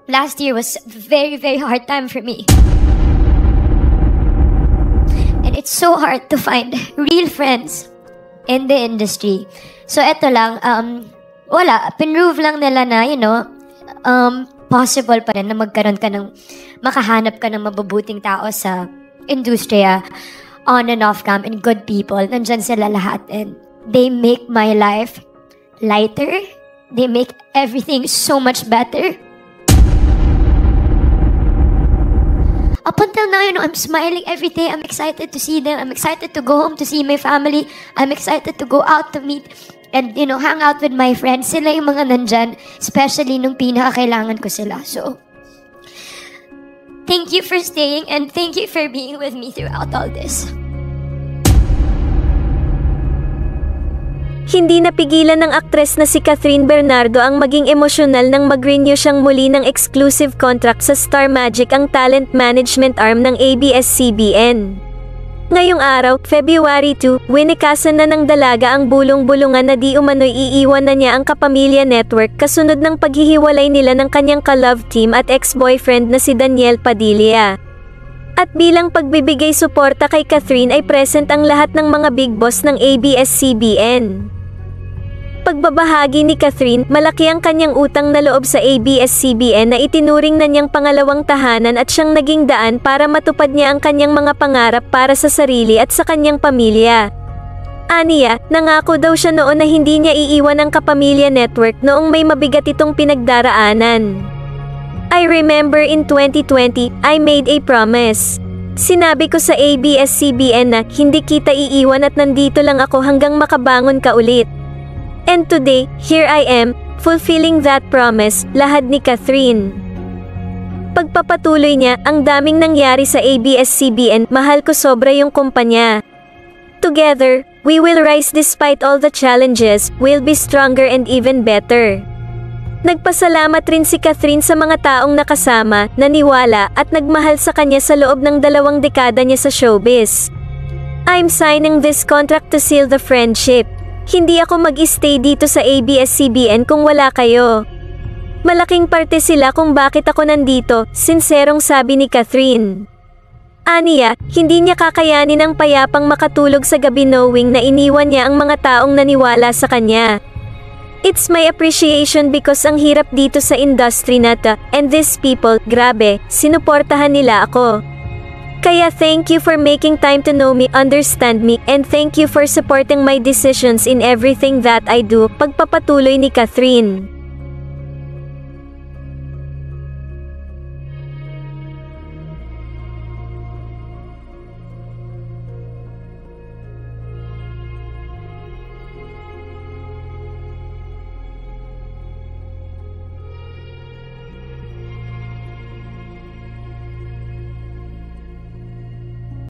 last year was very, very hard time for me. And it's so hard to find real friends in the industry. So eto lang, wala, pinrove lang nila na, possible pa rin na magkaroon ka ng, makahanap ka ng mabubuting tao sa industriya, on and off cam, and good people. Nandyan sila lahat, and they make my life lighter. They make everything so much better. Up until now, I'm smiling every day. I'm excited to see them. I'm excited to go home to see my family. I'm excited to go out to meet and, hang out with my friends. Sila yung mga nandyan, especially nung pinakakailangan ko sila. So, thank you for staying and thank you for being with me throughout all this. Hindi napigilan ng aktres na si Cathryn Bernardo ang maging emosyonal nang mag-renew siyang muli ng exclusive contract sa Star Magic, ang talent management arm ng ABS-CBN. Ngayong araw, February 2, winikasan na ng dalaga ang bulong-bulungan na di umano'y iiwan na niya ang Kapamilya Network kasunod ng paghihiwalay nila ng kanyang ka-love team at ex-boyfriend na si Daniel Padilla. At bilang pagbibigay suporta kay Cathryn ay present ang lahat ng mga big boss ng ABS-CBN. Pagbabahagi ni Cathryn, malaki ang kanyang utang na loob sa ABS-CBN na itinuring na niyang pangalawang tahanan at siyang naging daan para matupad niya ang kanyang mga pangarap para sa sarili at sa kanyang pamilya. Aniya, nangako daw siya noon na hindi niya iiwan ang Kapamilya Network noong may mabigat itong pinagdaraanan. I remember in 2020, I made a promise. Sinabi ko sa ABS-CBN na hindi kita iiwan at nandito lang ako hanggang makabangon ka ulit. And today, here I am, fulfilling that promise, lahad ni Cathryn. Pagpapatuloy niya, ang daming nangyari sa ABS-CBN, mahal ko sobra yung kumpanya. Together, we will rise despite all the challenges, we'll be stronger and even better. Nagpasalamat rin si Cathryn sa mga taong nakasama, naniwala at nagmahal sa kanya sa loob ng 2 dekada niya sa showbiz. I'm signing this contract to seal the friendship. Hindi ako mag-stay dito sa ABS-CBN kung wala kayo. Malaking parte sila kung bakit ako nandito, sinserong sabi ni Cathryn. Aniya, hindi niya kakayanin ang payapang makatulog sa gabi knowing na iniwan niya ang mga taong naniwala sa kanya. It's my appreciation because ang hirap dito sa industry na to, and these people, grabe, sinuportahan nila ako. Kaya thank you for making time to know me, understand me, and thank you for supporting my decisions in everything that I do, pagpapatuloy ni Cathryn.